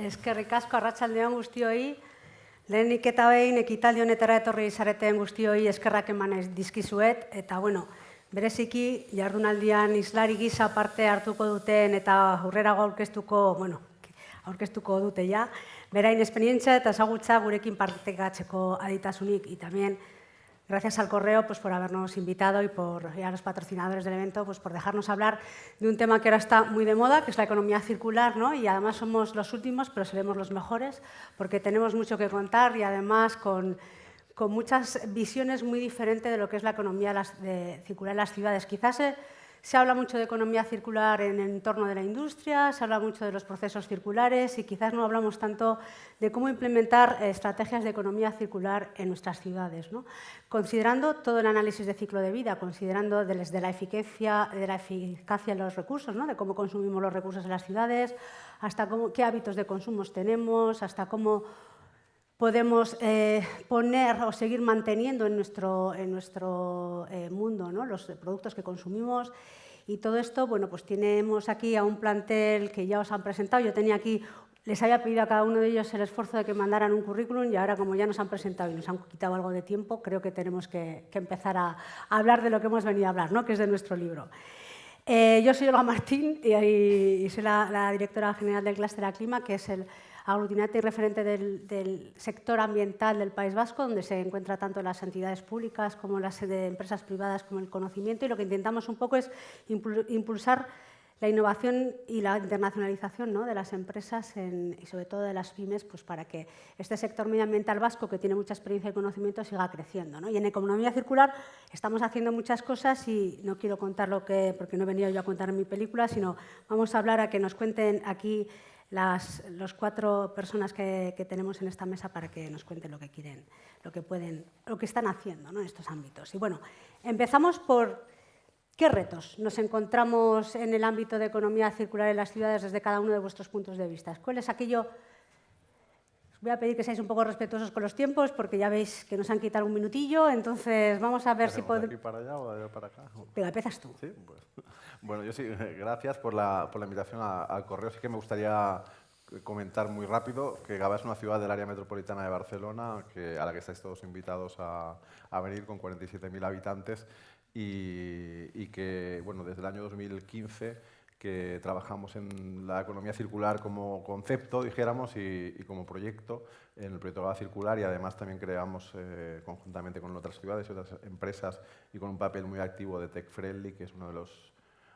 Eskerrik asko, arratsaldeon guztioi. Lehenik eta behin ekitaldi honetara etorri zareten guztioi eskerrak eman dizkizuet. Eta, bereziki, jardunaldian islari gisa parte hartuko duten eta aurrerago aurkeztuko dute ja. Berain esperientzia eta ezagutza gurekin partekatzeko aditasunik. Y también, gracias al correo por habernos invitado y a los patrocinadores del evento por dejarnos hablar de un tema que ahora está muy de moda, que es la economía circular, ¿no? Y además somos los últimos, pero seremos los mejores, porque tenemos mucho que contar y además con muchas visiones muy diferentes de lo que es la economía circular en las ciudades. Quizás se habla mucho de economía circular en el entorno de la industria, se habla mucho de los procesos circulares y quizás no hablamos tanto de cómo implementar estrategias de economía circular en nuestras ciudades, ¿no? Considerando todo el análisis de ciclo de vida, considerando desde la eficacia de los recursos, ¿no? De cómo consumimos los recursos en las ciudades, hasta qué hábitos de consumo tenemos, hasta cómo podemos poner o seguir manteniendo en nuestro mundo, ¿no? Los productos que consumimos. Y todo esto, pues tenemos aquí a un plantel que ya os han presentado. Yo tenía aquí, les había pedido a cada uno de ellos el esfuerzo de que mandaran un currículum y ahora, como ya nos han presentado y nos han quitado algo de tiempo, creo que tenemos que empezar a hablar de lo que hemos venido a hablar, ¿no? Que es de nuestro libro. Yo soy Olga Martín y soy la directora general del Clúster Aclima, que es el aglutinante y referente del sector ambiental del País Vasco, donde se encuentra tanto las entidades públicas como las de empresas privadas como el conocimiento, y lo que intentamos un poco es impulsar la innovación y la internacionalización, ¿no? De las empresas y sobre todo de las pymes, para que este sector medioambiental vasco, que tiene mucha experiencia y conocimiento, siga creciendo, ¿no? Y en economía circular estamos haciendo muchas cosas y no quiero contar porque no he venido yo a contar en mi película, sino vamos a hablar a que nos cuenten aquí los 4 personas que tenemos en esta mesa para que nos cuenten lo que quieren, lo que están haciendo, ¿no? En estos ámbitos. Y empezamos por ¿qué retos nos encontramos en el ámbito de economía circular en las ciudades desde cada uno de vuestros puntos de vista? ¿Cuál es aquello? Os voy a pedir que seáis un poco respetuosos con los tiempos porque ya veis que nos han quitado un minutillo, entonces vamos a ver si podemos... ¿De aquí para allá o de allá para acá? Pero empiezas tú. Sí, pues. Bueno, yo sí, gracias por la invitación al correo. Sí que me gustaría comentar muy rápido que Gavà es una ciudad del área metropolitana de Barcelona a la que estáis todos invitados a venir, con 47.000 habitantes y que, desde el año 2015 que trabajamos en la economía circular como concepto, dijéramos, y como proyecto en el proyecto Gavà Circular, y además también creamos conjuntamente con otras ciudades y otras empresas y con un papel muy activo de Tech Friendly, que es uno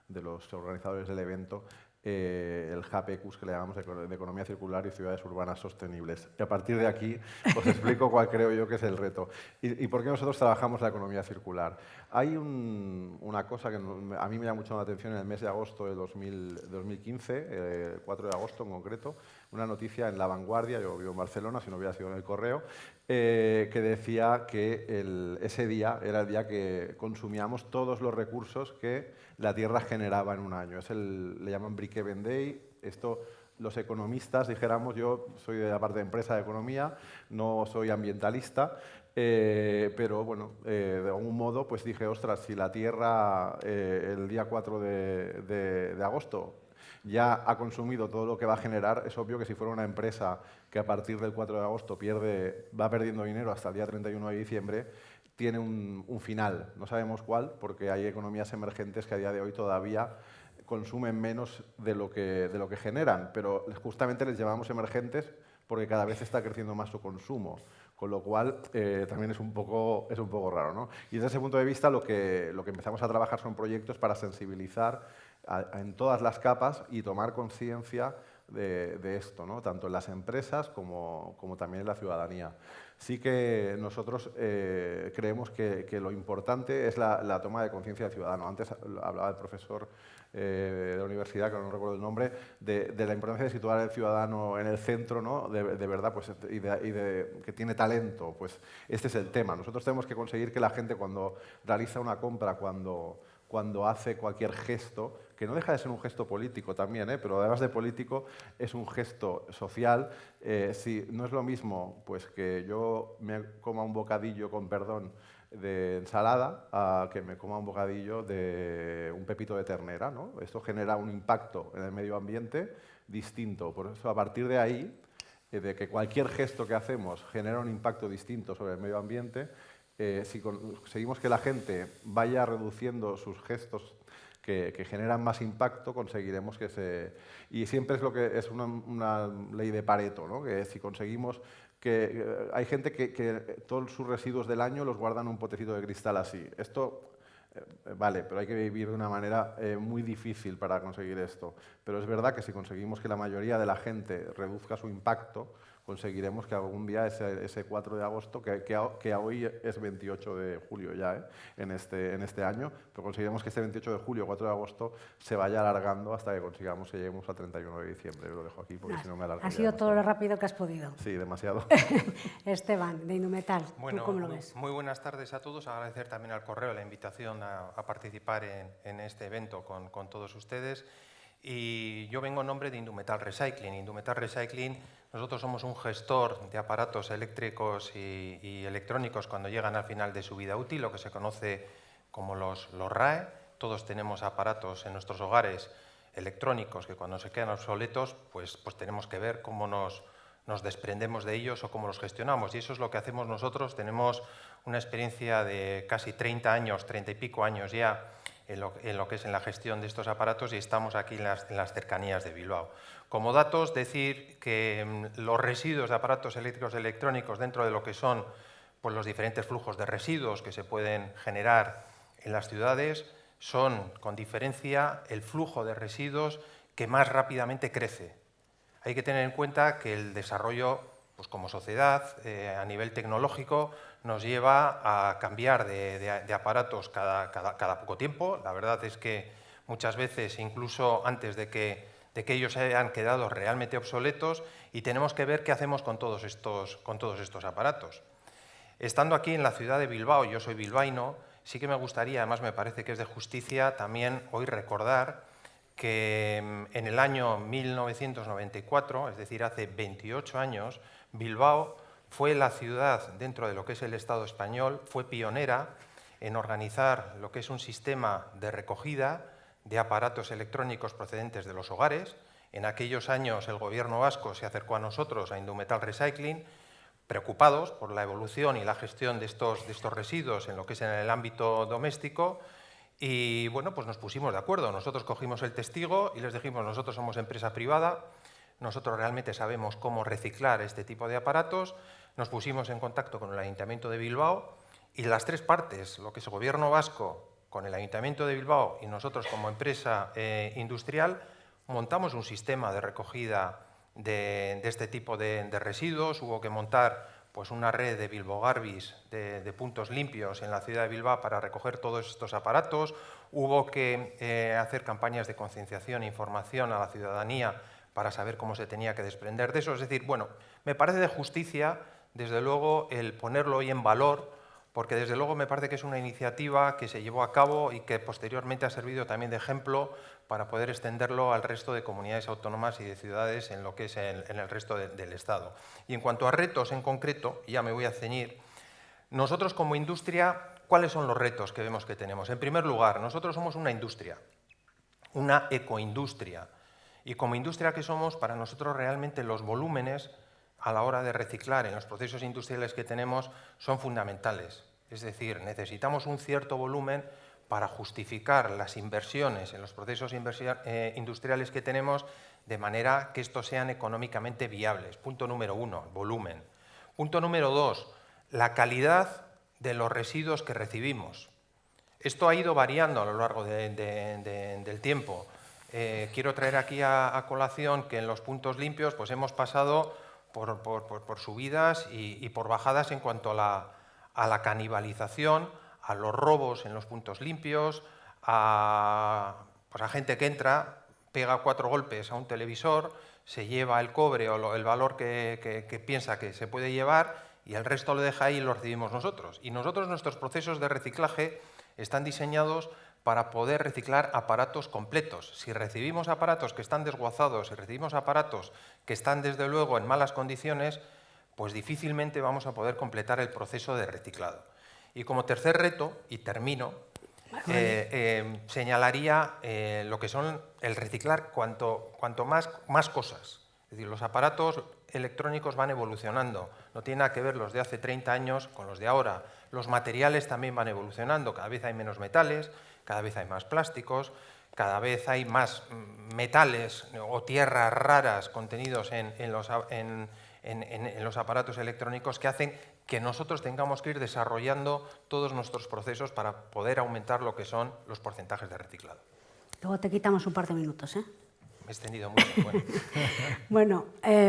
de los organizadores del evento, el HAPECUS, que le llamamos de Economía Circular y Ciudades Urbanas Sostenibles. Y a partir de aquí os explico cuál creo yo que es el reto. ¿Y por qué nosotros trabajamos la economía circular? Hay una cosa que a mí me llama mucho la atención en el mes de agosto de 2015, el 4 de agosto en concreto, una noticia en La Vanguardia, yo vivo en Barcelona, si no hubiera sido en El Correo, que decía que ese día era el día que consumíamos todos los recursos que la Tierra generaba en un año. Le llaman Briquet Day. Esto, los economistas, dijéramos, yo soy de la parte de empresa de economía, no soy ambientalista, pero de algún modo pues dije, ostras, si la Tierra el día 4 de agosto ya ha consumido todo lo que va a generar, es obvio que si fuera una empresa que a partir del 4 de agosto va perdiendo dinero hasta el día 31 de diciembre, tiene un final. No sabemos cuál, porque hay economías emergentes que a día de hoy todavía consumen menos de lo que generan, pero justamente les llamamos emergentes porque cada vez está creciendo más su consumo, con lo cual también es un poco raro, ¿no? Y desde ese punto de vista lo que empezamos a trabajar son proyectos para sensibilizar en todas las capas y tomar conciencia de esto, ¿no? Tanto en las empresas como también en la ciudadanía. Sí que nosotros creemos que lo importante es la toma de conciencia del ciudadano. Antes hablaba el profesor de la universidad, que no recuerdo el nombre, de la importancia de situar al ciudadano en el centro, ¿no? de verdad, pues, y que tiene talento. Pues este es el tema. Nosotros tenemos que conseguir que la gente, cuando realiza una compra, cuando hace cualquier gesto, que no deja de ser un gesto político también, pero además de político es un gesto social. Si no es lo mismo pues, que yo me coma un bocadillo, con perdón, de ensalada a que me coma un bocadillo de un pepito de ternera, ¿no? Esto genera un impacto en el medio ambiente distinto. Por eso, a partir de ahí, de que cualquier gesto que hacemos genera un impacto distinto sobre el medio ambiente, si conseguimos que la gente vaya reduciendo sus gestos que generan más impacto, conseguiremos que se... Y siempre es lo que es una ley de Pareto, ¿no? Que si conseguimos que... hay gente que todos sus residuos del año los guardan en un potecito de cristal así. Esto... vale, pero hay que vivir de una manera muy difícil para conseguir esto. Pero es verdad que si conseguimos que la mayoría de la gente reduzca su impacto, conseguiremos que algún día ese 4 de agosto, que hoy es 28 de julio ya, en este año, pero conseguiremos que este 28 de julio, 4 de agosto, se vaya alargando hasta que consigamos que lleguemos al 31 de diciembre. Yo lo dejo aquí porque si no me alargo. Ha sido todo lo rápido que has podido. Sí, demasiado. Esteban, de Indumetal, Bueno, ¿tú cómo lo ves? Muy buenas tardes a todos. Agradecer también al correo la invitación a participar en este evento con todos ustedes. Y yo vengo en nombre de Indumetal Recycling. Indumetal Recycling, nosotros somos un gestor de aparatos eléctricos y electrónicos cuando llegan al final de su vida útil, lo que se conoce como los RAE. Todos tenemos aparatos en nuestros hogares electrónicos que cuando se quedan obsoletos, pues tenemos que ver cómo nos desprendemos de ellos o cómo los gestionamos. Y eso es lo que hacemos nosotros. Tenemos una experiencia de casi 30 años, 30 y pico años ya, en lo que es en la gestión de estos aparatos, y estamos aquí en las cercanías de Bilbao. Como datos, decir que los residuos de aparatos eléctricos y electrónicos dentro de lo que son pues, los diferentes flujos de residuos que se pueden generar en las ciudades son, con diferencia, el flujo de residuos que más rápidamente crece. Hay que tener en cuenta que el desarrollo, pues como sociedad, a nivel tecnológico, nos lleva a cambiar de aparatos cada poco tiempo. La verdad es que muchas veces, incluso antes de que ellos hayan quedado realmente obsoletos, y tenemos que ver qué hacemos con todos estos aparatos. Estando aquí en la ciudad de Bilbao, yo soy bilbaíno, sí que me gustaría, además me parece que es de justicia, también hoy recordar que en el año 1994, es decir, hace 28 años, Bilbao fue la ciudad, dentro de lo que es el Estado español, fue pionera en organizar lo que es un sistema de recogida de aparatos electrónicos procedentes de los hogares. En aquellos años el gobierno vasco se acercó a nosotros, a Indumetal Recycling, preocupados por la evolución y la gestión de estos residuos en lo que es en el ámbito doméstico. Y bueno, pues nos pusimos de acuerdo. Nosotros cogimos el testigo y les dijimos, nosotros somos empresa privada, nosotros realmente sabemos cómo reciclar este tipo de aparatos. Nos pusimos en contacto con el Ayuntamiento de Bilbao y las tres partes, lo que es el Gobierno vasco, con el Ayuntamiento de Bilbao y nosotros como empresa industrial, montamos un sistema de recogida de este tipo de residuos. Hubo que montar pues una red de Bilbogarbis, de puntos limpios en la ciudad de Bilbao para recoger todos estos aparatos. Hubo que hacer campañas de concienciación e información a la ciudadanía para saber cómo se tenía que desprender de eso. Es decir, bueno, me parece de justicia, desde luego, el ponerlo hoy en valor, porque desde luego me parece que es una iniciativa que se llevó a cabo y que posteriormente ha servido también de ejemplo para poder extenderlo al resto de comunidades autónomas y de ciudades en lo que es en el resto del Estado. Y en cuanto a retos en concreto, ya me voy a ceñir, nosotros como industria, ¿cuáles son los retos que vemos que tenemos? En primer lugar, nosotros somos una industria, una ecoindustria, y como industria que somos, para nosotros realmente los volúmenes a la hora de reciclar en los procesos industriales que tenemos son fundamentales. Es decir, necesitamos un cierto volumen para justificar las inversiones en los procesos industriales que tenemos de manera que estos sean económicamente viables. Punto número 1, volumen. Punto número 2, la calidad de los residuos que recibimos. Esto ha ido variando a lo largo del tiempo. Quiero traer aquí a colación que en los puntos limpios pues hemos pasado por subidas y por bajadas en cuanto a la canibalización, a los robos en los puntos limpios, a gente que entra, pega 4 golpes a un televisor, se lleva el cobre o el valor que piensa que se puede llevar y el resto lo deja ahí y lo recibimos nosotros. Y nosotros, nuestros procesos de reciclaje están diseñados para poder reciclar aparatos completos. Si recibimos aparatos que están desguazados, si recibimos aparatos que están desde luego en malas condiciones, pues difícilmente vamos a poder completar el proceso de reciclado. Y como tercer reto, y termino, señalaría lo que son el reciclar cuanto más cosas. Es decir, los aparatos electrónicos van evolucionando. No tiene nada que ver los de hace 30 años con los de ahora. Los materiales también van evolucionando. Cada vez hay menos metales, cada vez hay más plásticos, cada vez hay más metales o tierras raras contenidos en los aparatos electrónicos que hacen que nosotros tengamos que ir desarrollando todos nuestros procesos para poder aumentar lo que son los porcentajes de reciclado. Luego te quitamos un par de minutos, ¿eh? Me he extendido mucho. Bueno,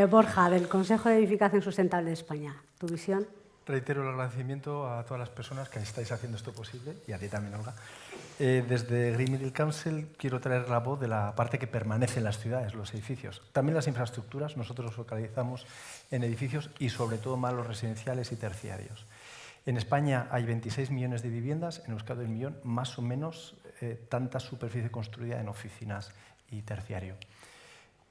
Borja, del Consejo de Edificación Sustentable de España, ¿tu visión? Reitero el agradecimiento a todas las personas que estáis haciendo esto posible y a ti también, Olga. Desde Green Middle Council quiero traer la voz de la parte que permanece en las ciudades, los edificios. También las infraestructuras, nosotros nos focalizamos en edificios y sobre todo más los residenciales y terciarios. En España hay 26 millones de viviendas, en Euskadi 1 millón, más o menos tanta superficie construida en oficinas y terciario.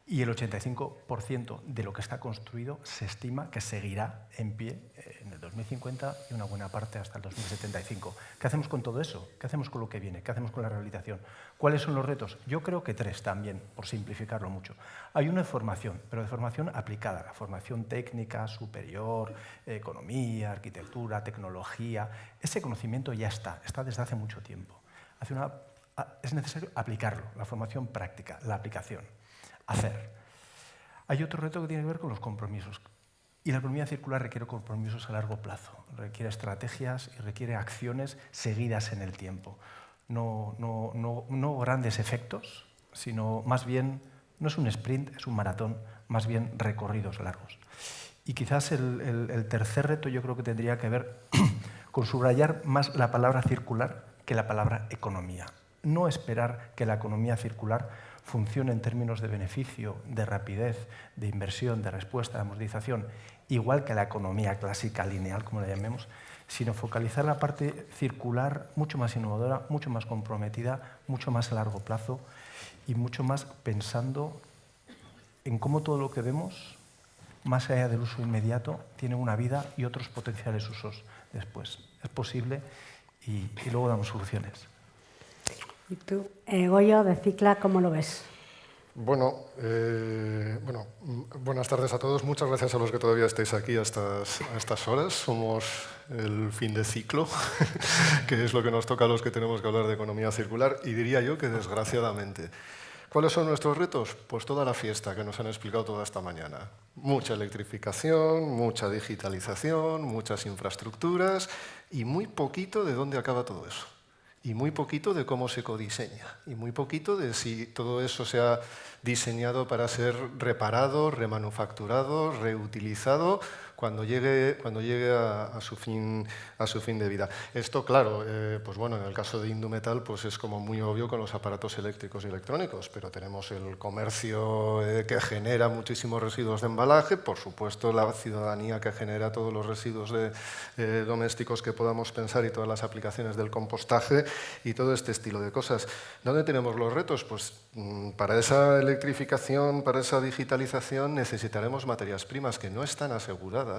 Y el 85% de lo que está construido se estima que seguirá en pie en el 2050 y una buena parte hasta el 2075. ¿Qué hacemos con todo eso? ¿Qué hacemos con lo que viene? ¿Qué hacemos con la rehabilitación? ¿Cuáles son los retos? Yo creo que 3 también, por simplificarlo mucho. Hay una de formación, pero de formación aplicada, la formación técnica, superior, economía, arquitectura, tecnología. Ese conocimiento ya está desde hace mucho tiempo. Es necesario aplicarlo, la formación práctica, la aplicación. Hacer. Hay otro reto que tiene que ver con los compromisos. Y la economía circular requiere compromisos a largo plazo, requiere estrategias y requiere acciones seguidas en el tiempo. No grandes efectos, sino más bien, no es un sprint, es un maratón, más bien recorridos largos. Y quizás el tercer reto yo creo que tendría que ver con subrayar más la palabra circular que la palabra economía. No esperar que la economía circular funcione en términos de beneficio, de rapidez, de inversión, de respuesta, de amortización, igual que la economía clásica lineal, como la llamemos, sino focalizar la parte circular mucho más innovadora, mucho más comprometida, mucho más a largo plazo y mucho más pensando en cómo todo lo que vemos, más allá del uso inmediato, tiene una vida y otros potenciales usos después. Es posible y luego damos soluciones. ¿Y tú, Goyo, de Cicla, cómo lo ves? Bueno, buenas tardes a todos. Muchas gracias a los que todavía estáis aquí a estas horas. Somos el fin de ciclo, que es lo que nos toca a los que tenemos que hablar de economía circular, y diría yo que desgraciadamente. ¿Cuáles son nuestros retos? Pues toda la fiesta que nos han explicado toda esta mañana. Mucha electrificación, mucha digitalización, muchas infraestructuras y muy poquito de dónde acaba todo eso. Y muy poquito de cómo se codiseña, y muy poquito de si todo eso se ha diseñado para ser reparado, remanufacturado, reutilizado, cuando llegue a su fin de vida. Esto, claro, pues bueno, en el caso de Indumetal pues es como muy obvio con los aparatos eléctricos y electrónicos, pero tenemos el comercio que genera muchísimos residuos de embalaje, por supuesto la ciudadanía que genera todos los residuos domésticos que podamos pensar y todas las aplicaciones del compostaje y todo este estilo de cosas. ¿Dónde tenemos los retos? Pues para esa electrificación, para esa digitalización necesitaremos materias primas que no están aseguradas.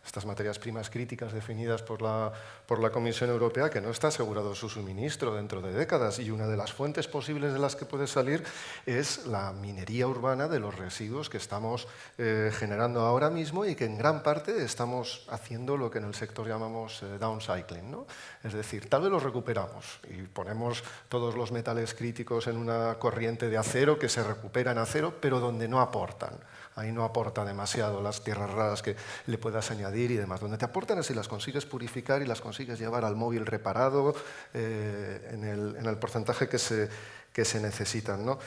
Estas materias primas críticas definidas por la Comisión Europea, que no está asegurado su suministro dentro de décadas, y una de las fuentes posibles de las que puede salir es la minería urbana de los residuos que estamos generando ahora mismo y que en gran parte estamos haciendo lo que en el sector llamamos downcycling, ¿no? Es decir, tal vez los recuperamos y ponemos todos los metales críticos en una corriente de acero que se recupera en acero, pero donde no aportan. Ahí no aporta demasiado las tierras raras que le puedas añadir y demás. Donde te aportan es si las consigues purificar y las consigues llevar al móvil reparado en el porcentaje que se necesitan, ¿no?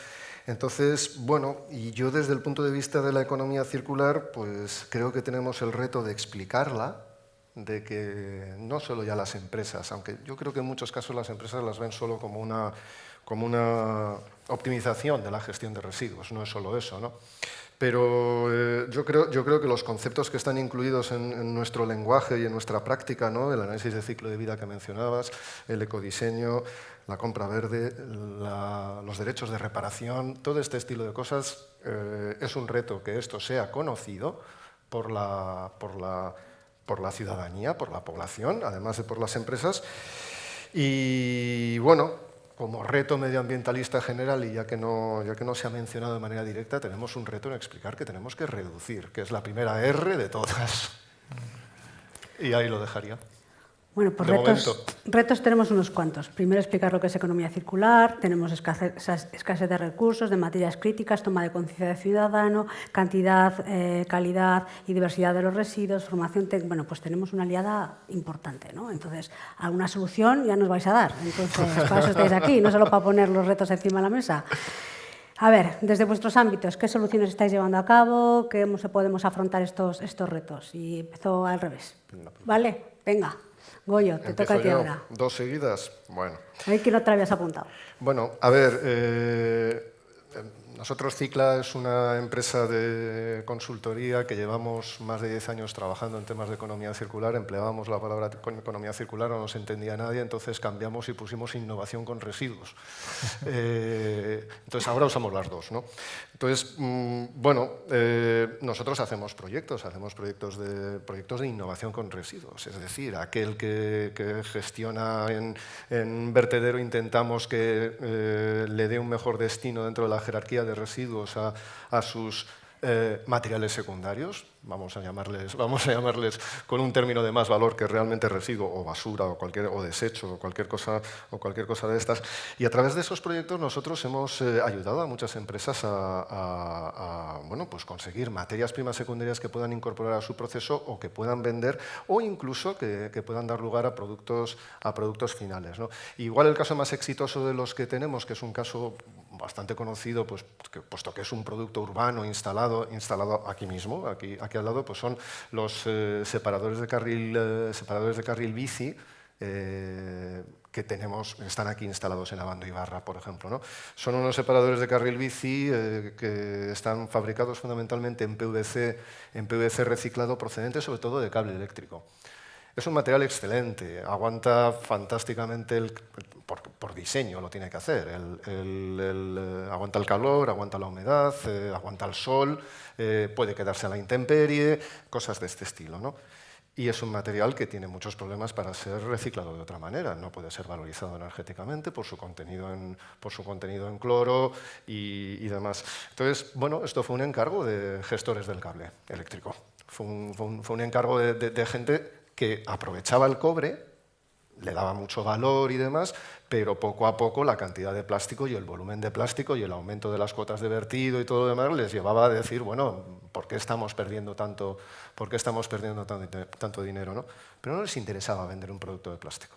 Entonces, bueno, y yo desde el punto de vista de la economía circular, pues creo que tenemos el reto de explicarla, de que no solo ya las empresas, aunque yo creo que en muchos casos las empresas las ven solo como una optimización de la gestión de residuos, no es solo eso, ¿no? Pero yo creo que los conceptos que están incluidos en nuestro lenguaje y en nuestra práctica, ¿no? El análisis de ciclo de vida que mencionabas, el ecodiseño, la compra verde, los derechos de reparación, todo este estilo de cosas, es un reto que esto sea conocido por la ciudadanía, por la población, además de por las empresas. Y bueno, como reto medioambientalista general, y ya que no se ha mencionado de manera directa, tenemos un reto en explicar que tenemos que reducir, que es la primera R de todas. Y ahí lo dejaría. Bueno, pues De retos tenemos unos cuantos. Primero, explicar lo que es economía circular, tenemos escasez de recursos, de materias críticas, toma de conciencia del ciudadano, cantidad, calidad y diversidad de los residuos, formación técnica. Bueno, pues tenemos una liada importante, ¿no? Entonces, alguna solución ya nos vais a dar. Entonces, para eso estáis aquí, no solo para poner los retos encima de la mesa. A ver, desde vuestros ámbitos, ¿qué soluciones estáis llevando a cabo? ¿Cómo podemos afrontar estos retos? Y empezó al revés. ¿Vale? Venga. Goyo, te toca a ti ahora. ¿Dos seguidas? Bueno. Hay que no te habías apuntado. Bueno, a ver, nosotros Cicla es una empresa de consultoría que llevamos más de 10 años trabajando en temas de economía circular. Empleábamos la palabra economía circular, no nos entendía nadie, entonces cambiamos y pusimos innovación con residuos. Entonces ahora usamos las dos, ¿no? Entonces, bueno, nosotros hacemos proyectos de innovación con residuos, es decir, aquel que gestiona en un vertedero intentamos que le dé un mejor destino dentro de la jerarquía de residuos a sus materiales secundarios, vamos a llamarles con un término de más valor que realmente residuo o basura o desecho o cualquier cosa de estas. Y a través de esos proyectos nosotros hemos ayudado a muchas empresas a bueno, pues conseguir materias primas secundarias que puedan incorporar a su proceso o que puedan vender o incluso que puedan dar lugar a productos finales, ¿no? Igual el caso más exitoso de los que tenemos, que es un caso bastante conocido, pues, puesto que es un producto urbano instalado aquí mismo, aquí al lado, pues son los separadores de carril bici que están aquí instalados en Abando Ibarra, por ejemplo, ¿no? Son unos separadores de carril bici que están fabricados fundamentalmente en PVC reciclado procedente sobre todo de cable eléctrico. Es un material excelente, aguanta fantásticamente, por diseño lo tiene que hacer, aguanta el calor, aguanta la humedad, aguanta el sol, puede quedarse a la intemperie, cosas de este estilo, ¿no? Y es un material que tiene muchos problemas para ser reciclado de otra manera. No puede ser valorizado energéticamente por su contenido en cloro y demás. Entonces, bueno, esto fue un encargo de gestores del cable eléctrico. Fue un encargo de gente que aprovechaba el cobre, le daba mucho valor y demás, pero poco a poco la cantidad de plástico y el volumen de plástico y el aumento de las cuotas de vertido y todo lo demás les llevaba a decir, bueno, ¿por qué estamos perdiendo tanto dinero, ¿no? Pero no les interesaba vender un producto de plástico.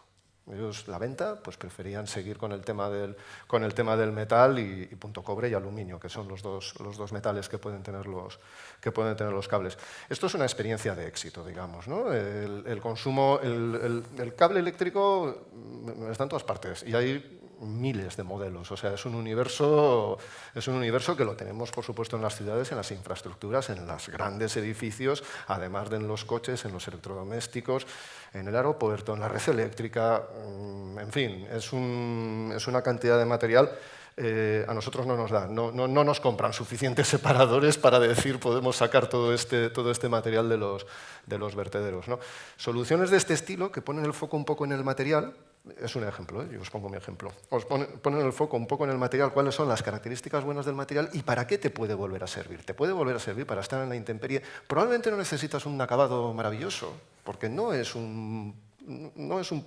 Ellos, la venta, pues preferían seguir con el tema del metal y punto cobre y aluminio, que son los dos metales que pueden tener los cables. Esto es una experiencia de éxito, digamos, ¿no? El consumo, el cable eléctrico está en todas partes y hay miles de modelos, o sea, es un universo que lo tenemos, por supuesto, en las ciudades, en las infraestructuras, en los grandes edificios, además de en los coches, en los electrodomésticos, en el aeropuerto, en la red eléctrica, en fin, es una cantidad de material. A nosotros no nos dan, no nos compran suficientes separadores para decir podemos sacar todo este material de los vertederos, ¿no? Soluciones de este estilo que ponen el foco un poco en el material. Es un ejemplo, yo os pongo mi ejemplo. Os ponen el foco un poco en el material, cuáles son las características buenas del material y para qué te puede volver a servir. Te puede volver a servir para estar en la intemperie. Probablemente no necesitas un acabado maravilloso, porque no es un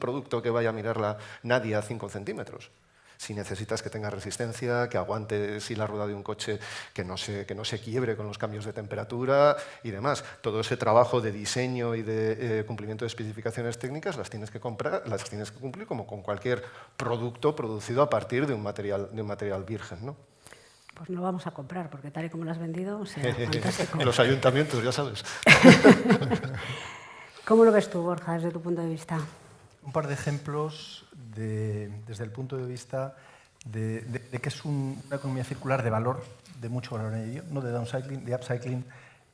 producto que vaya a mirarla nadie a 5 centímetros. Si necesitas que tenga resistencia, que aguante si la rueda de un coche, que no se quiebre con los cambios de temperatura y demás. Todo ese trabajo de diseño y de cumplimiento de especificaciones técnicas las tienes que cumplir como con cualquier producto producido a partir de un material virgen, ¿no? Pues no vamos a comprar, porque tal y como lo has vendido, o sea, fantástico. En los ayuntamientos, ya sabes. ¿Cómo lo ves tú, Borja, desde tu punto de vista? Un par de ejemplos desde el punto de vista de que es una economía circular de valor, de mucho valor en ello, no de downcycling, de upcycling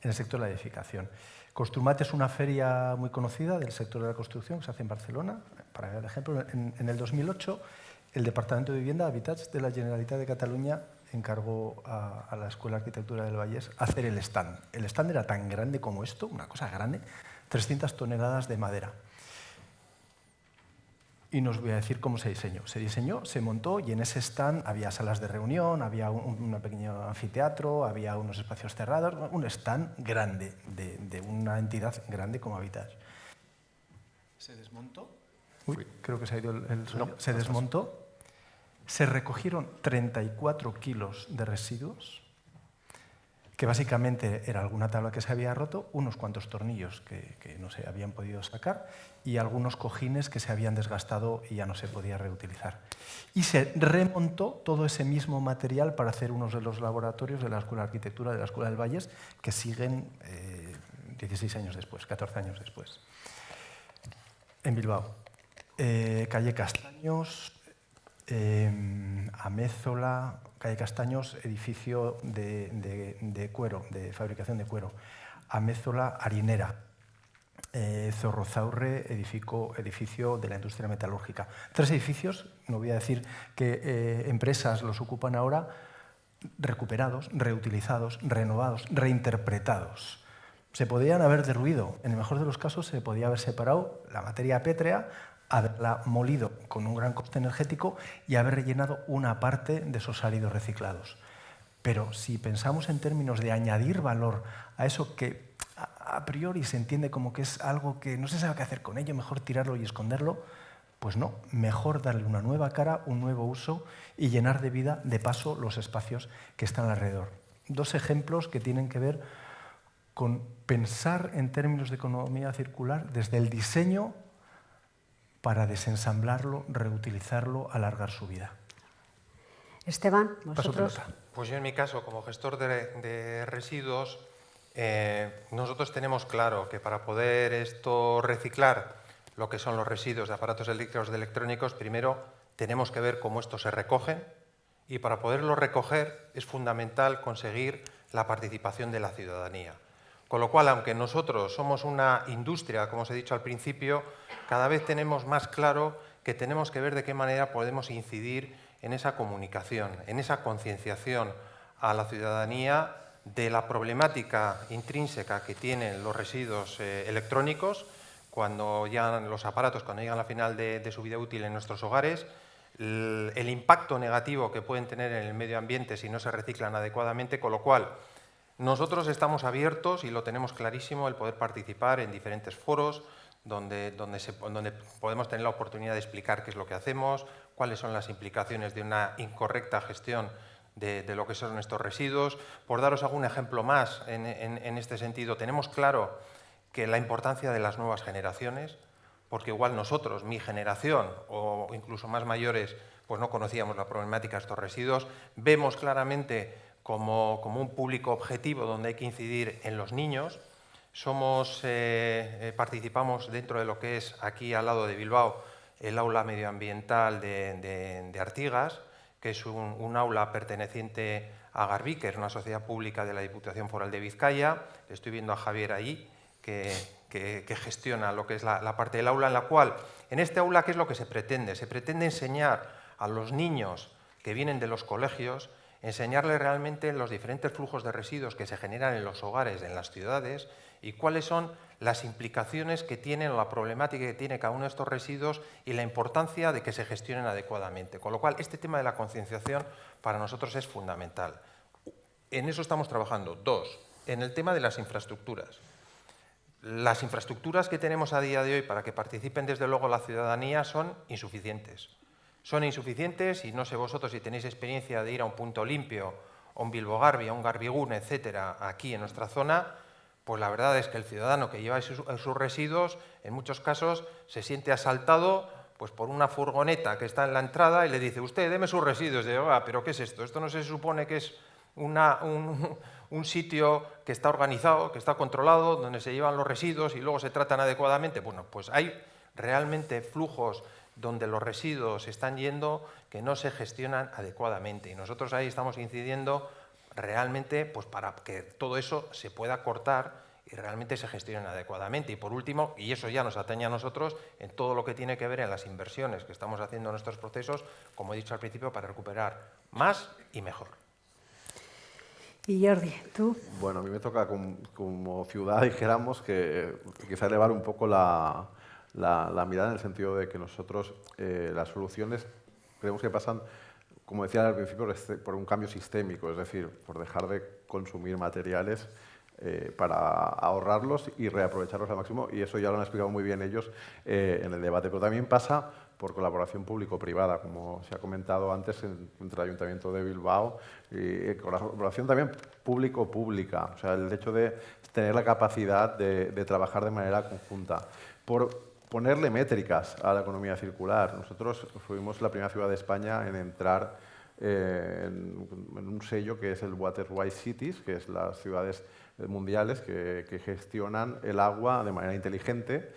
en el sector de la edificación. Construmat es una feria muy conocida del sector de la construcción que se hace en Barcelona. Para dar ejemplo, en el 2008 el Departamento de Vivienda, Habitats de la Generalitat de Cataluña encargó a la Escuela de Arquitectura del Vallès hacer el stand. El stand era tan grande como esto, una cosa grande, 300 toneladas de madera. Y nos voy a decir cómo se diseñó. Se diseñó, se montó y en ese stand había salas de reunión, había un pequeño anfiteatro, había unos espacios cerrados, un stand grande, de una entidad grande como Habitat. Se desmontó. Uy, creo que se ha ido el sonido. Se desmontó. Se recogieron 34 kilos de residuos, que básicamente era alguna tabla que se había roto, unos cuantos tornillos que no se habían podido sacar y algunos cojines que se habían desgastado y ya no se podía reutilizar. Y se remontó todo ese mismo material para hacer unos de los laboratorios de la Escuela de Arquitectura de la Escuela del Valles que siguen 16 años después, 14 años después. En Bilbao, calle Castaños, Amézola, calle Castaños, edificio de cuero, de fabricación de cuero. Amézola, harinera. Zorrozaurre, edificio de la industria metalúrgica. 3 edificios, no voy a decir que empresas los ocupan ahora, recuperados, reutilizados, renovados, reinterpretados. Se podían haber derruido, en el mejor de los casos se podía haber separado la materia pétrea, haberla molido con un gran coste energético y haber rellenado una parte de esos sólidos reciclados. Pero si pensamos en términos de añadir valor a eso que a priori se entiende como que es algo que no se sabe qué hacer con ello, mejor tirarlo y esconderlo, pues no, mejor darle una nueva cara, un nuevo uso y llenar de vida, de paso, los espacios que están alrededor. 2 ejemplos que tienen que ver con pensar en términos de economía circular desde el diseño para desensamblarlo, reutilizarlo, alargar su vida. Esteban, vosotros. Pues yo en mi caso, como gestor de residuos, nosotros tenemos claro que para poder reciclar lo que son los residuos de aparatos eléctricos y electrónicos, primero tenemos que ver cómo estos se recogen y para poderlos recoger es fundamental conseguir la participación de la ciudadanía. Con lo cual, aunque nosotros somos una industria, como os he dicho al principio, cada vez tenemos más claro que tenemos que ver de qué manera podemos incidir en esa comunicación, en esa concienciación a la ciudadanía de la problemática intrínseca que tienen los residuos electrónicos cuando llegan los aparatos, cuando llegan al final de su vida útil en nuestros hogares, el impacto negativo que pueden tener en el medio ambiente si no se reciclan adecuadamente, con lo cual nosotros estamos abiertos, y lo tenemos clarísimo, el poder participar en diferentes foros donde podemos tener la oportunidad de explicar qué es lo que hacemos, cuáles son las implicaciones de una incorrecta gestión de lo que son estos residuos. Por daros algún ejemplo más en este sentido, tenemos claro que la importancia de las nuevas generaciones, porque igual nosotros, mi generación o incluso más mayores, pues no conocíamos la problemática de estos residuos, vemos claramente como un público objetivo donde hay que incidir en los niños. Participamos dentro de lo que es aquí al lado de Bilbao el aula medioambiental de Artigas, que es un aula perteneciente a Garbi, que es una sociedad pública de la Diputación Foral de Vizcaya. Estoy viendo a Javier allí, que gestiona lo que es la parte del aula, en la cual, en este aula, ¿qué es lo que se pretende? Se pretende enseñar a los niños que vienen de los colegios, enseñarles realmente los diferentes flujos de residuos que se generan en los hogares, en las ciudades, y cuáles son las implicaciones que tienen o la problemática que tiene cada uno de estos residuos y la importancia de que se gestionen adecuadamente. Con lo cual, este tema de la concienciación para nosotros es fundamental. En eso estamos trabajando. 2, en el tema de las infraestructuras. Las infraestructuras que tenemos a día de hoy para que participen desde luego la ciudadanía son insuficientes. Son insuficientes y no sé vosotros si tenéis experiencia de ir a un punto limpio, a un Bilbo Garbi, a un Garbigune, etcétera, aquí en nuestra zona, pues la verdad es que el ciudadano que lleva sus residuos, en muchos casos, se siente asaltado pues, por una furgoneta que está en la entrada y le dice, usted, deme sus residuos. Y digo, ¿pero qué es esto? Esto no se supone que es un sitio que está organizado, que está controlado, donde se llevan los residuos y luego se tratan adecuadamente. Bueno, pues hay realmente flujos donde los residuos están yendo que no se gestionan adecuadamente. Y nosotros ahí estamos incidiendo realmente pues, para que todo eso se pueda cortar y realmente se gestionen adecuadamente. Y por último, y eso ya nos atañe a nosotros, en todo lo que tiene que ver en las inversiones que estamos haciendo en nuestros procesos, como he dicho al principio, para recuperar más y mejor. Y Jordi, ¿tú? Bueno, a mí me toca como ciudad, dijéramos, que quizá elevar un poco la la mirada en el sentido de que nosotros las soluciones creemos que pasan, como decía al principio, por un cambio sistémico, es decir, por dejar de consumir materiales para ahorrarlos y reaprovecharlos al máximo, y eso ya lo han explicado muy bien ellos en el debate. Pero también pasa por colaboración público-privada, como se ha comentado antes entre el Ayuntamiento de Bilbao, y colaboración también público-pública, o sea, el hecho de tener la capacidad de trabajar de manera conjunta. Por ponerle métricas a la economía circular. Nosotros fuimos la primera ciudad de España en entrar en un sello que es el Water Wise Cities, que es las ciudades mundiales que gestionan el agua de manera inteligente,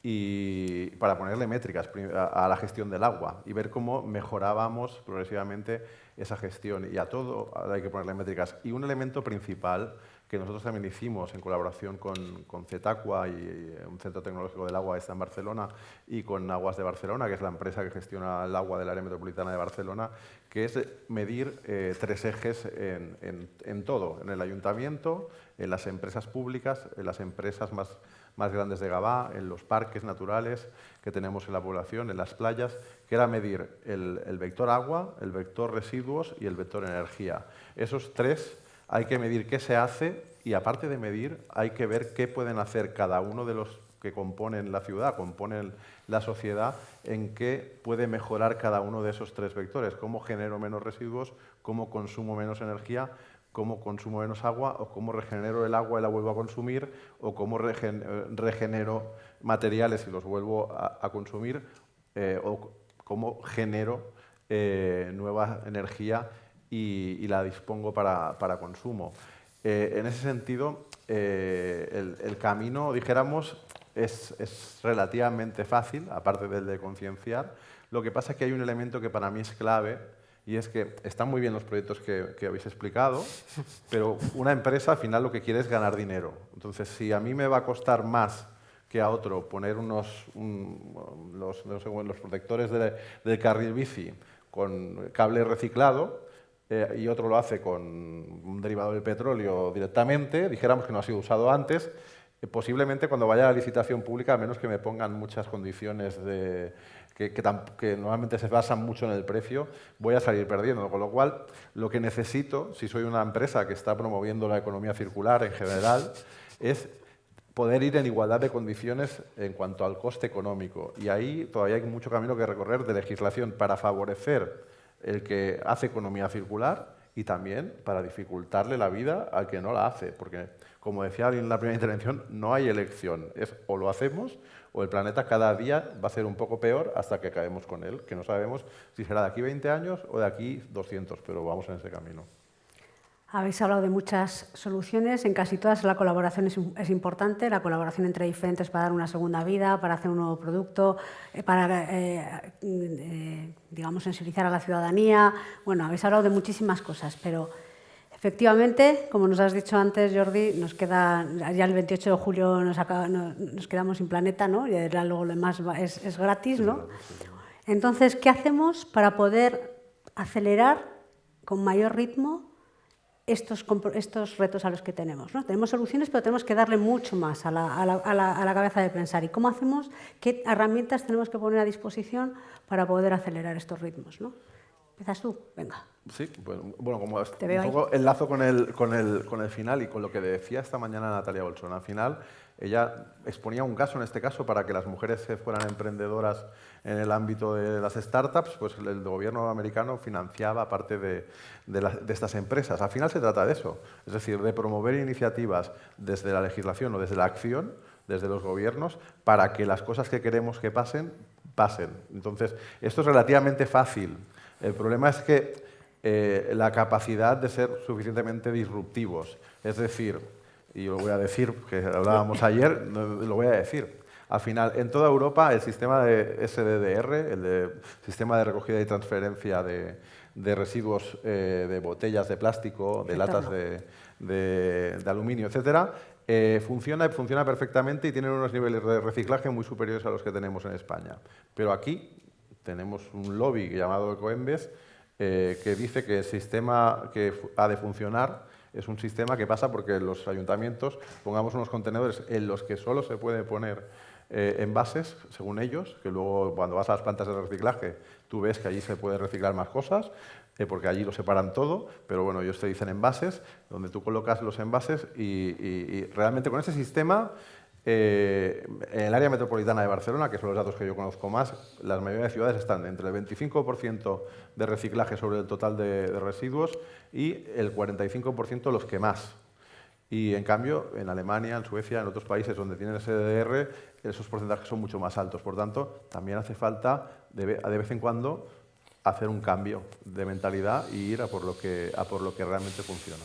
y para ponerle métricas a la gestión del agua y ver cómo mejorábamos progresivamente esa gestión. Y a todo hay que ponerle métricas. Y un elemento principal que nosotros también hicimos en colaboración con CETACUA y un centro tecnológico del agua está en Barcelona, y con Aguas de Barcelona, que es la empresa que gestiona el agua del área metropolitana de Barcelona, que es medir 3 ejes en todo, en el ayuntamiento, en las empresas públicas, en las empresas más grandes de Gavà, en los parques naturales que tenemos en la población, en las playas, que era medir el vector agua, el vector residuos y el vector energía. Esos 3 hay que medir qué se hace, y aparte de medir hay que ver qué pueden hacer cada uno de los que componen la ciudad, componen la sociedad, en qué puede mejorar cada uno de esos 3 vectores, cómo genero menos residuos, cómo consumo menos energía, cómo consumo menos agua, o cómo regenero el agua y la vuelvo a consumir, o cómo regenero materiales y los vuelvo a consumir, o cómo genero nueva energía y la dispongo para consumo. En ese sentido, el camino, dijéramos, es relativamente fácil, aparte del de concienciar. Lo que pasa es que hay un elemento que para mí es clave, y es que están muy bien los proyectos que habéis explicado, pero una empresa al final lo que quiere es ganar dinero. Entonces, si a mí me va a costar más que a otro poner los protectores del carril bici con cable reciclado, y otro lo hace con un derivado del petróleo directamente, dijéramos que no ha sido usado antes, posiblemente cuando vaya a la licitación pública, a menos que me pongan muchas condiciones que normalmente se basan mucho en el precio, voy a salir perdiendo. Con lo cual, lo que necesito, si soy una empresa que está promoviendo la economía circular en general, es poder ir en igualdad de condiciones en cuanto al coste económico. Y ahí todavía hay mucho camino que recorrer de legislación para favorecer el que hace economía circular, y también para dificultarle la vida al que no la hace. Porque, como decía en la primera intervención, no hay elección. Es o lo hacemos o el planeta cada día va a ser un poco peor hasta que caemos con él, que no sabemos si será de aquí 20 años o de aquí 200, pero vamos en ese camino. Habéis hablado de muchas soluciones, en casi todas la colaboración es importante, la colaboración entre diferentes para dar una segunda vida, para hacer un nuevo producto, para, digamos, sensibilizar a la ciudadanía. Bueno, habéis hablado de muchísimas cosas, pero efectivamente, como nos has dicho antes, Jordi, nos queda, ya el 28 de julio nos quedamos sin planeta, ¿no? Y luego lo demás es gratis, ¿no? Entonces, ¿qué hacemos para poder acelerar con mayor ritmo estos retos a los que tenemos, ¿no? Tenemos soluciones, pero tenemos que darle mucho más a la cabeza de pensar. ¿Y cómo hacemos? ¿Qué herramientas tenemos que poner a disposición para poder acelerar estos ritmos, ¿no? ¿Empiezas tú? Venga. Sí, bueno, como un poco enlazo con el final y con lo que decía esta mañana Natalia Bolsón. Al final, ella exponía un caso, en este caso, para que las mujeres fueran emprendedoras en el ámbito de las startups, pues el gobierno americano financiaba parte de estas empresas. Al final se trata de eso, es decir, de promover iniciativas desde la legislación o desde la acción, desde los gobiernos, para que las cosas que queremos que pasen, pasen. Entonces, esto es relativamente fácil. El problema es que la capacidad de ser suficientemente disruptivos, es decir, y lo voy a decir, que hablábamos ayer, lo voy a decir. Al final, en toda Europa, el sistema de SDDR, el Sistema de Recogida y Transferencia de Residuos de botellas de plástico, de latas de aluminio, etcétera, funciona perfectamente y tiene unos niveles de reciclaje muy superiores a los que tenemos en España. Pero aquí tenemos un lobby llamado Ecoembes que dice que el sistema que ha de funcionar Es un sistema que pasa porque los ayuntamientos pongamos unos contenedores en los que solo se puede poner envases, según ellos, que luego cuando vas a las plantas de reciclaje tú ves que allí se puede reciclar más cosas, porque allí lo separan todo, pero bueno, ellos te dicen envases, donde tú colocas los envases y realmente con ese sistema, en el área metropolitana de Barcelona, que son los datos que yo conozco más, la mayoría de ciudades están entre el 25% de reciclaje sobre el total de residuos y el 45% los que más. Y en cambio, en Alemania, en Suecia, en otros países donde tienen SDR, esos porcentajes son mucho más altos. Por tanto, también hace falta de vez en cuando hacer un cambio de mentalidad y ir a por lo que realmente funciona.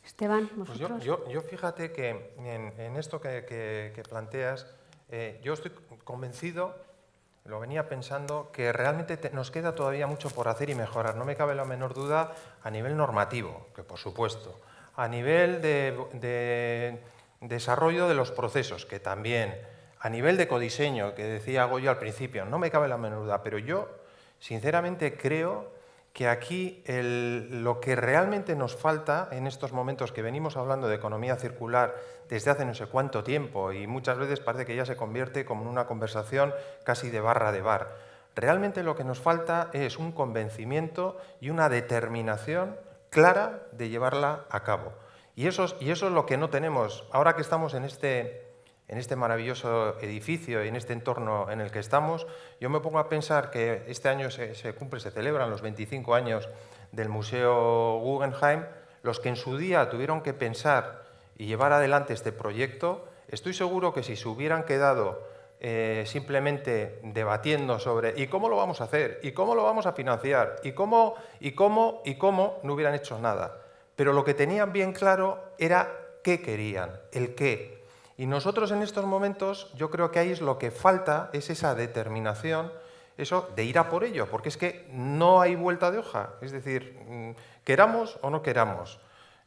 Esteban, Pues vosotros. yo fíjate que en esto que planteas, yo estoy convencido, lo venía pensando, que realmente nos queda todavía mucho por hacer y mejorar. No me cabe la menor duda a nivel normativo, que por supuesto, a nivel de desarrollo de los procesos, que también, a nivel de ecodiseño, que decía Goyo al principio, no me cabe la menor duda, pero yo sinceramente creo que aquí lo que realmente nos falta en estos momentos que venimos hablando de economía circular desde hace no sé cuánto tiempo y muchas veces parece que ya se convierte como en una conversación casi de barra de bar. Realmente lo que nos falta es un convencimiento y una determinación clara de llevarla a cabo. Y eso es lo que no tenemos. Ahora que estamos en este maravilloso edificio y en este entorno en el que estamos, yo me pongo a pensar que este año se celebran los 25 años del Museo Guggenheim. Los que en su día tuvieron que pensar y llevar adelante este proyecto, estoy seguro que si se hubieran quedado simplemente debatiendo sobre ¿y cómo lo vamos a hacer? ¿Y cómo lo vamos a financiar? ¿Y cómo? No hubieran hecho nada. Pero lo que tenían bien claro era qué querían, el qué. Y nosotros en estos momentos, yo creo que ahí es lo que falta, es esa determinación, eso de ir a por ello, porque es que no hay vuelta de hoja. Es decir, queramos o no queramos,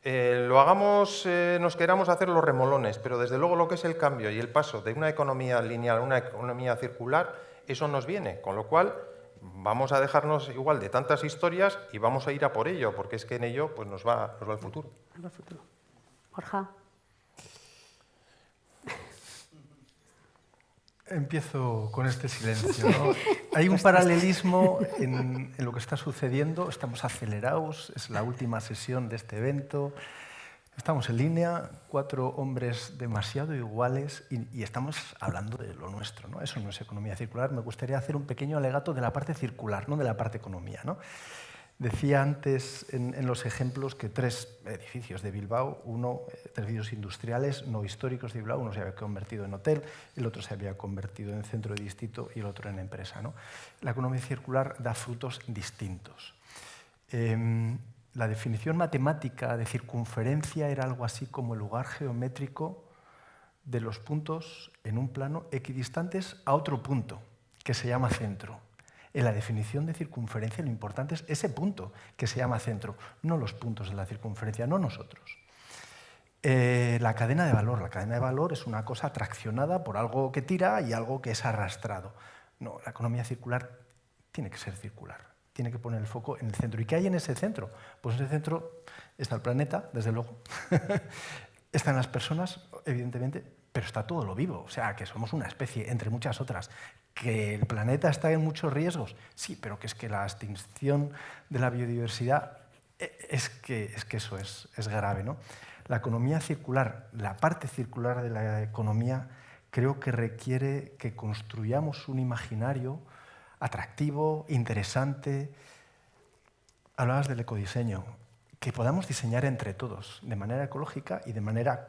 nos queramos hacer los remolones, pero desde luego lo que es el cambio y el paso de una economía lineal a una economía circular, eso nos viene, con lo cual vamos a dejarnos igual de tantas historias y vamos a ir a por ello, porque es que en ello pues nos va el futuro. Borja. Empiezo con este silencio, ¿no? Hay un paralelismo en lo que está sucediendo. Estamos acelerados, es la última sesión de este evento. Estamos en línea, 4 hombres demasiado iguales y estamos hablando de lo nuestro, ¿no? Eso no es economía circular. Me gustaría hacer un pequeño alegato de la parte circular, no de la parte economía, ¿no? Decía antes en los ejemplos que 3 edificios de Bilbao, 3 edificios industriales no históricos de Bilbao, uno se había convertido en hotel, el otro se había convertido en centro de distrito y el otro en empresa, ¿no? La economía circular da frutos distintos. La definición matemática de circunferencia era algo así como el lugar geométrico de los puntos en un plano equidistantes a otro punto, que se llama centro. En la definición de circunferencia lo importante es ese punto que se llama centro, no los puntos de la circunferencia, no nosotros. La cadena de valor. La cadena de valor es una cosa traccionada por algo que tira y algo que es arrastrado. No, la economía circular tiene que ser circular, tiene que poner el foco en el centro. ¿Y qué hay en ese centro? Pues en ese centro está el planeta, desde luego, están las personas, evidentemente, pero está todo lo vivo, o sea, que somos una especie, entre muchas otras. ¿Que el planeta está en muchos riesgos? Sí, pero que es que la extinción de la biodiversidad es que eso es grave, ¿no? La economía circular, la parte circular de la economía, creo que requiere que construyamos un imaginario atractivo, interesante. Hablabas del ecodiseño, que podamos diseñar entre todos, de manera ecológica y de manera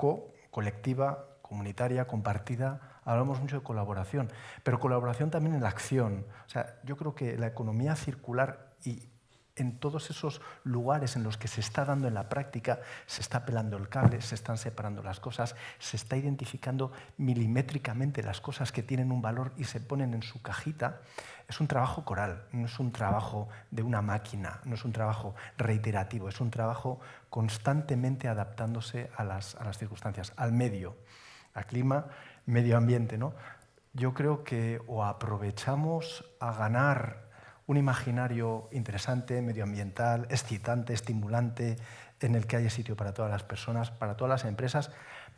colectiva, comunitaria, compartida. Hablamos mucho de colaboración, pero colaboración también en la acción. O sea, yo creo que la economía circular y en todos esos lugares en los que se está dando en la práctica, se está pelando el cable, se están separando las cosas, se está identificando milimétricamente las cosas que tienen un valor y se ponen en su cajita, es un trabajo coral, no es un trabajo de una máquina, no es un trabajo reiterativo, es un trabajo constantemente adaptándose a las circunstancias, al medio, al clima, medio ambiente, ¿no? Yo creo que o aprovechamos a ganar un imaginario interesante, medioambiental, excitante, estimulante, en el que haya sitio para todas las personas, para todas las empresas,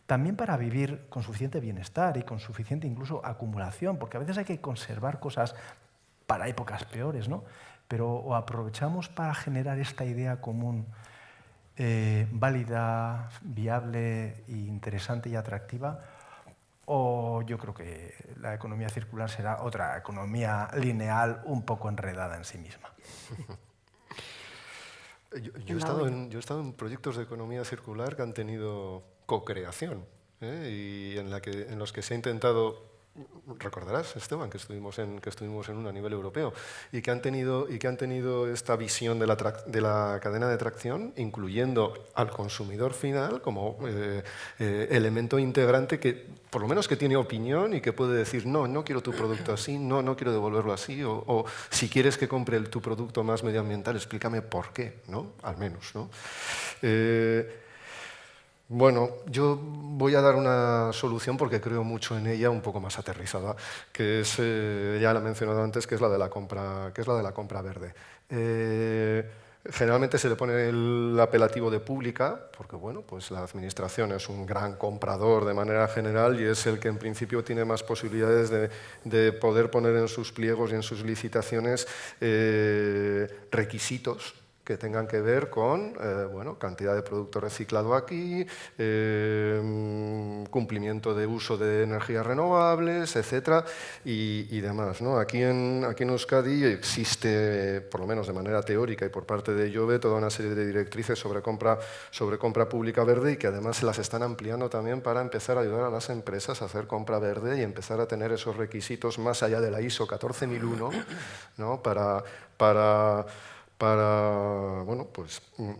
también para vivir con suficiente bienestar y con suficiente incluso acumulación, porque a veces hay que conservar cosas para épocas peores, ¿no? Pero o aprovechamos para generar esta idea común válida, viable, interesante y atractiva, o yo creo que la economía circular será otra economía lineal un poco enredada en sí misma. Yo he estado en proyectos de economía circular que han tenido co-creación, y en los que se ha intentado, recordarás, Esteban, que estuvimos en uno a nivel europeo, y que han tenido esta visión de la cadena de tracción, incluyendo al consumidor final como elemento integrante que, por lo menos, que tiene opinión y que puede decir, no quiero tu producto así, no quiero devolverlo así, o si quieres que compre tu producto más medioambiental, explícame por qué, ¿no? Al menos, ¿no? Bueno, yo voy a dar una solución porque creo mucho en ella, un poco más aterrizada, que es, ya la he mencionado antes, que es la de la compra verde. Generalmente se le pone el apelativo de pública, porque bueno, pues la administración es un gran comprador de manera general y es el que en principio tiene más posibilidades de poder poner en sus pliegos y en sus licitaciones requisitos que tengan que ver con cantidad de producto reciclado aquí, cumplimiento de uso de energías renovables, etcétera, y demás, ¿no? Aquí en Euskadi existe, por lo menos de manera teórica y por parte de Jove, toda una serie de directrices sobre compra pública verde y que además se las están ampliando también para empezar a ayudar a las empresas a hacer compra verde y empezar a tener esos requisitos más allá de la ISO 14001, ¿no? para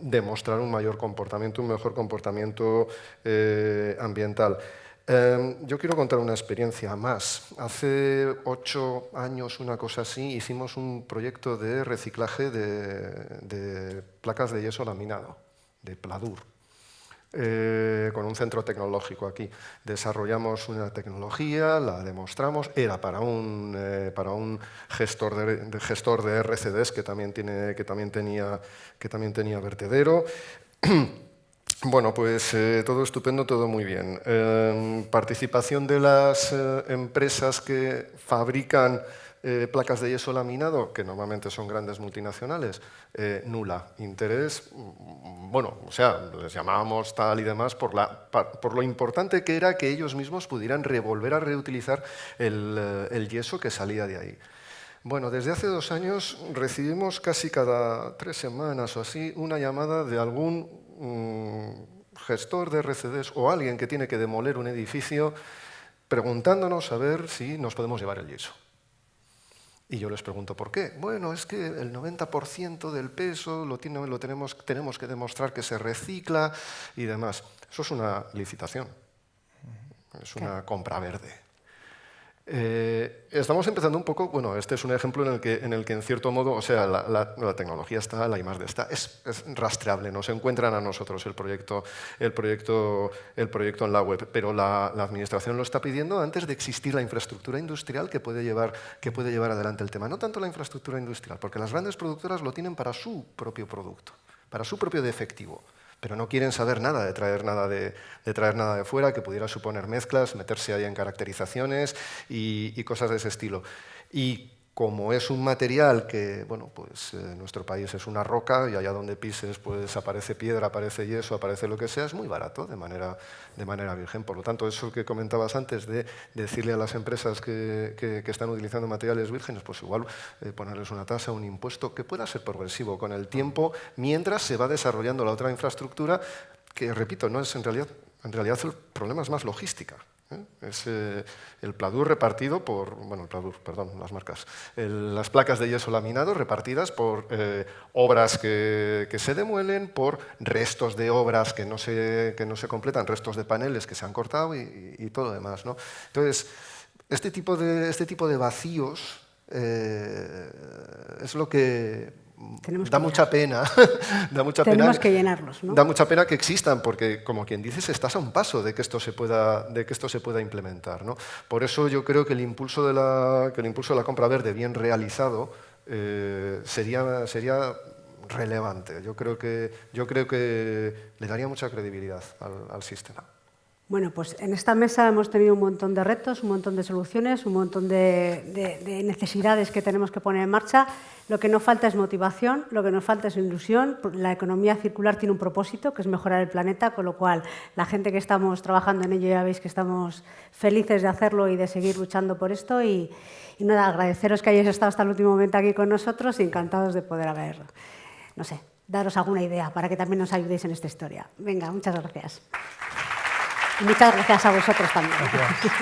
demostrar un mejor comportamiento ambiental. Yo quiero contar una experiencia más. Hace 8 años, una cosa así, hicimos un proyecto de reciclaje de placas de yeso laminado, de Pladur. Con un centro tecnológico aquí. Desarrollamos una tecnología, la demostramos, era para un gestor de RCDs que también tenía vertedero. Bueno, pues todo estupendo, todo muy bien. Participación de las empresas que fabrican placas de yeso laminado, que normalmente son grandes multinacionales, nula. Interés, les llamábamos tal y demás por lo importante que era que ellos mismos pudieran volver a reutilizar el yeso que salía de ahí. Bueno, desde hace 2 años recibimos casi cada 3 semanas o así una llamada de algún gestor de RCDs o alguien que tiene que demoler un edificio preguntándonos a ver si nos podemos llevar el yeso. Y yo les pregunto, ¿por qué? Bueno, es que el 90% del peso tenemos que demostrar que se recicla y demás. Eso es una licitación, es una compra verde. Estamos empezando un poco, este es un ejemplo en el que en cierto modo, la tecnología está, la I+D está, es rastreable, nos encuentran a nosotros el proyecto en la web, pero la administración lo está pidiendo antes de existir la infraestructura industrial que puede llevar adelante el tema. No tanto la infraestructura industrial, porque las grandes productoras lo tienen para su propio producto, para su propio defectivo. Pero no quieren saber nada de traer nada de fuera que pudiera suponer mezclas, meterse ahí en caracterizaciones y cosas de ese estilo. Y como es un material que, en nuestro país es una roca y allá donde pises pues aparece piedra, aparece yeso, aparece lo que sea, es muy barato de manera virgen. Por lo tanto, eso que comentabas antes de decirle a las empresas que están utilizando materiales vírgenes, pues igual ponerles una tasa, un impuesto que pueda ser progresivo con el tiempo, mientras se va desarrollando la otra infraestructura que, repito, no es en realidad el problema es más logística. Es el Pladur repartido por, las marcas, las placas de yeso laminado repartidas por obras que se demuelen, por restos de obras que no se completan, restos de paneles que se han cortado y todo lo demás, ¿no? Entonces, este tipo de vacíos es lo que da mucha pena. Tenemos que llenarlos, ¿no? Da mucha pena que existan, porque, como quien dices, estás a un paso de que esto se pueda implementar, ¿no? Por eso yo creo que el impulso de la compra verde bien realizado sería relevante. Yo creo que le daría mucha credibilidad al sistema. Bueno, pues en esta mesa hemos tenido un montón de retos, un montón de soluciones, un montón de necesidades que tenemos que poner en marcha. Lo que no falta es motivación, lo que nos falta es ilusión. La economía circular tiene un propósito, que es mejorar el planeta, con lo cual la gente que estamos trabajando en ello ya veis que estamos felices de hacerlo y de seguir luchando por esto. Y nada, agradeceros que hayáis estado hasta el último momento aquí con nosotros y encantados de poder haber, no sé, daros alguna idea para que también nos ayudéis en esta historia. Venga, muchas gracias. Y muchas gracias a vosotros también. Gracias.